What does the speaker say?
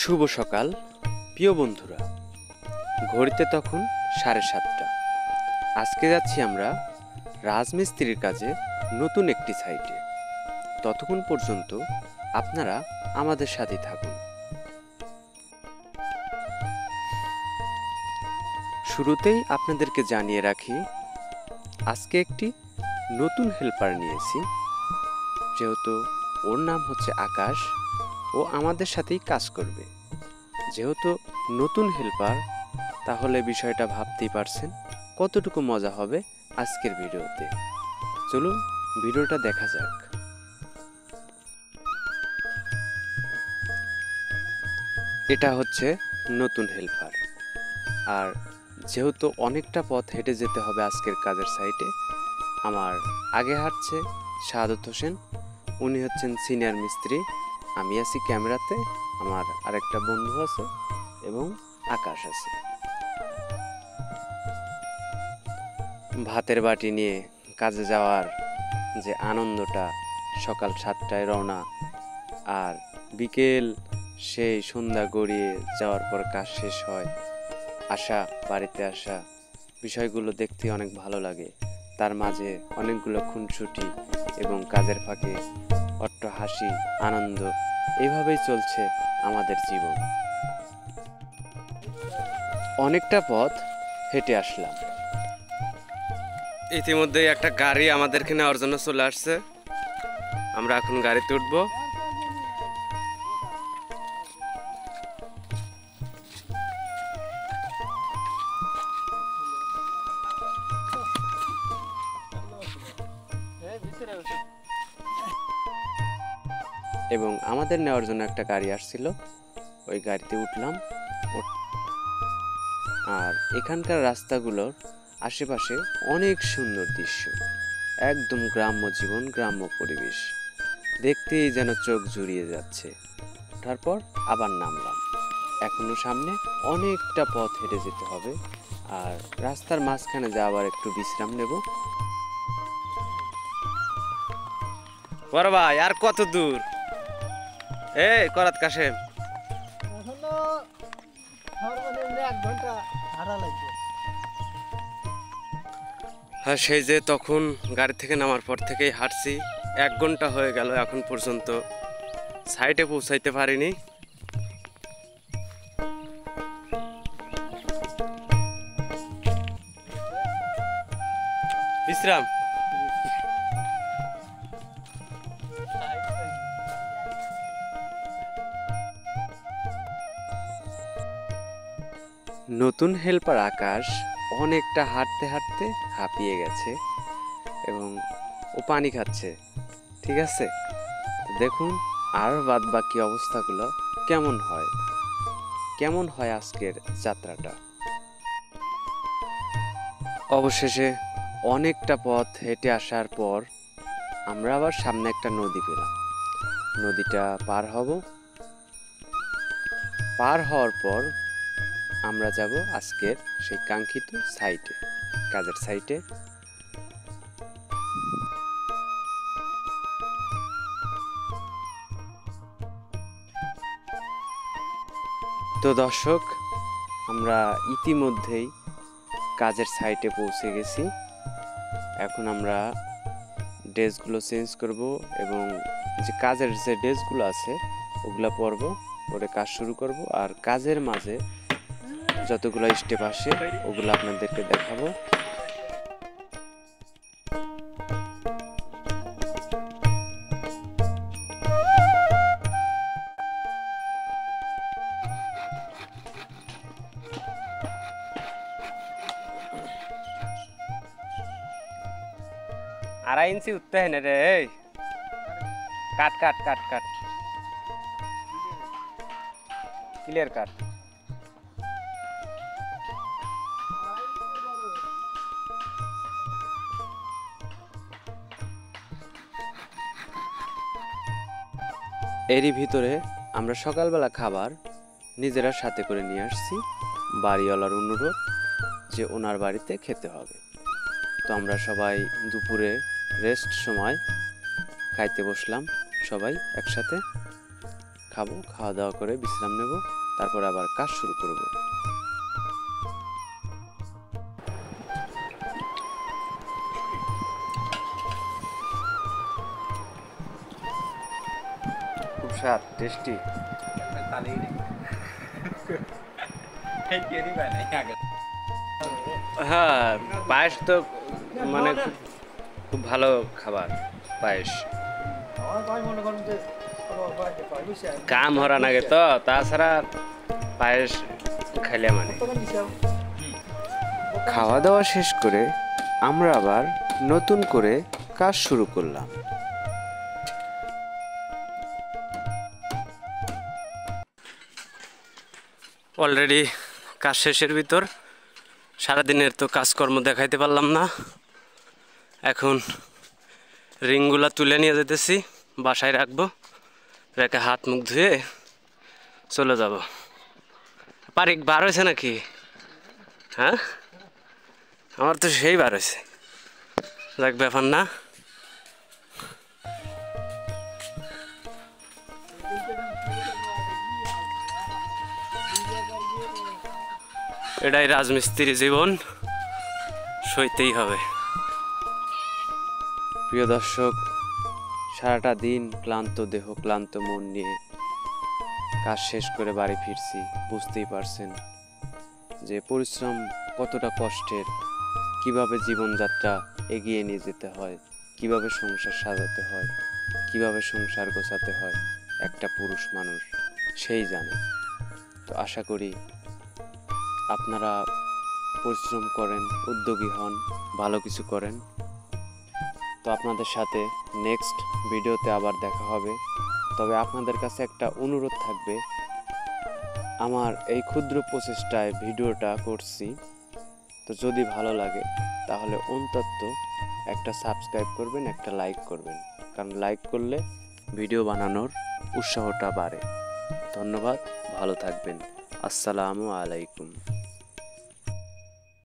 শুভ সকাল প্রিয় বন্ধুরা। ঘড়িতে তখন 7:30। আজকে যাচ্ছি আমরা রাজমিস্ত্রির কাজে নতুন একটি সাইটে। ততক্ষণ পর্যন্ত আপনারা আমাদের সাথে থাকুন। শুরুতেই আপনাদেরকে জানিয়ে রাখি, আজকে একটি নতুন হেল্পার নিয়েছি। যেহেতু ওর নাম হচ্ছে আকাশ, ও আমাদের সাথেই কাজ করবে। যেহেতু নতুন হেল্পার, তাহলে বিষয়টা ভাবতেই পারছেন কতটুকু মজা হবে আজকের ভিডিওতে। চলুন ভিডিওটা দেখা যাক। এটা হচ্ছে নতুন হেল্পার, আর যেহেতু অনেকটা পথ হেঁটে যেতে হবে আজকের কাজের সাইটে, আমার আগে হাঁটছে শাহাদত হোসেন। উনি হচ্ছেন সিনিয়র মিস্ত্রি, আমি আছি ক্যামেরাতে, আমার আরেকটা বন্ধু আছে এবং আকাশ আছে। ভাতের বাটি নিয়ে কাজে যাওয়ার যে আনন্দটা, সকাল 7টায় রওনা, আর বিকেল সেই সন্ধ্যা গড়িয়ে যাওয়ার পর কাজ শেষ হয়, বাড়িতে আসা, বিষয়গুলো দেখতে অনেক ভালো লাগে। তার মাঝে অনেকগুলো খুনসুটি এবং কাজের ফাঁকে অট্ট হাসি, আনন্দ, এইভাবেই চলছে আমাদের জীবন। অনেকটা পথ হেঁটে আসলাম। ইতিমধ্যেই একটা গাড়ি আমাদেরকে নেওয়ার জন্য চলে আসছে। আমরা এখন গাড়িতে উঠবো। এবং আমাদের নেওয়ার জন্য একটা গাড়ি আসছিল, ওই গাড়িতে উঠলাম। আর এখানকার রাস্তাগুলোর আশেপাশে অনেক সুন্দর দৃশ্য, একদম গ্রাম্য জীবন, গ্রাম্য পরিবেশ, দেখতেই যেন চোখ জুড়িয়ে যাচ্ছে। তারপর আবার নামলাম। এখনো সামনে অনেকটা পথ হেঁটে যেতে হবে, আর রাস্তার মাঝখানে যাওয়ার একটু বিশ্রাম নেব। বড় ভাই, আর কত দূর? এই করাত কাশেম, এখনো সর্বনিম্ন 1 ঘন্টা হাঁটা লাগবে। হ্যাঁ, সেই যে তখন গাড়ি থেকে নামার পর থেকেই হাঁটছি, 1 ঘন্টা হয়ে গেল, এখন পর্যন্ত সাইটে পৌঁছাইতে পারিনি। বিশ্রাম। নতুন হেল্পার আকাশ অনেকটা হাঁটতে হাঁটতে হাঁপিয়ে গেছে এবং ও পানি খাচ্ছে। ঠিক আছে, দেখুন আর বাদ বাকি অবস্থাগুলো কেমন হয় আজকের যাত্রাটা। অবশেষে অনেকটা পথ হেঁটে আসার পর আমরা আবার সামনে একটা নদী পেলাম। নদীটা পার হওয়ার পর আমরা যাব আজকের সেই কাঙ্ক্ষিত সাইটে, কাজের সাইটে। তো দর্শক, আমরা ইতিমধ্যেই কাজের সাইটে পৌঁছে গেছি। এখন আমরা ড্রেসগুলো চেঞ্জ করব এবং যে কাজের যে ড্রেসগুলো আছে ওগুলো পরবো, পরে কাজ শুরু করব। আর কাজের মাঝে যতগুলো স্টেপ আসে ওগুলো আপনাদেরকে দেখাবো। আড়াই ইঞ্চি উঠতে হয় না রে, কাট কাট কাট কাট, ক্লিয়ার কাট। এরই ভিতরে আমরা সকালবেলা খাবার নিজেরা সাথে করে নিয়ে আসছি। বাড়িওয়ালার অনুরোধ যে ওনার বাড়িতে খেতে হবে। তো আমরা সবাই দুপুরে রেস্ট সময় খাইতে বসলাম সবাই একসাথে। খাবো, খাওয়া দাওয়া করে বিশ্রাম নেব, তারপরে আবার কাজ শুরু করব। খুব স্বাদ, টেস্টি। হ্যাঁ, পায়েস তো মানে খুব ভালো খাবার পায়েস। কাম হরা নাগে তো, তাছাড়া পায়েস খাইলে মানে। খাওয়া দাওয়া শেষ করে আমরা আবার নতুন করে কাজ শুরু করলাম। অলরেডি কাজ শেষের ভিতর, সারাদিনের তো কাজকর্ম দেখাইতে পারলাম না। এখন রিংগুলা তুলে নিয়ে যেতেছি, বাসায় রাখবো, রেখে হাত মুখ ধুয়ে চলে যাব। পারিক বার হয়েছে নাকি? হ্যাঁ, আমার তো সেই বার হয়েছে। দেখ ব্যাপার না। এটাই রাজমিস্ত্রি জীবন, সইতেই হবে। প্রিয় দর্শক, সারাটা দিন ক্লান্ত দেহ ক্লান্ত মন নিয়ে কাজ শেষ করে বাড়ি ফিরছি। বুঝতেই পারছেন যে পরিশ্রম কতটা কষ্টের, কিভাবে জীবনযাত্রা এগিয়ে নিয়ে যেতে হয়, কিভাবে সংসার সাজাতে হয়, কিভাবে সংসার গোছাতে হয় একটা পুরুষ মানুষ সেই জানে। তো আশা করি আপনারা পরিশ্রম করেন, উদ্যোগী হন, ভালো কিছু করেন। তো আপনাদের সাথে নেক্সট ভিডিওতে আবার দেখা হবে। তবে আপনাদের কাছে একটা অনুরোধ থাকবে, আমার এই ক্ষুদ্র প্রচেষ্টায় ভিডিওটা করছি, তো যদি ভালো লাগে তাহলে অন্তত একটা সাবস্ক্রাইব করবেন, একটা লাইক করবেন, কারণ লাইক করলে ভিডিও বানানোর উৎসাহটা বাড়ে। ধন্যবাদ, ভালো থাকবেন। আসসালামু আলাইকুম।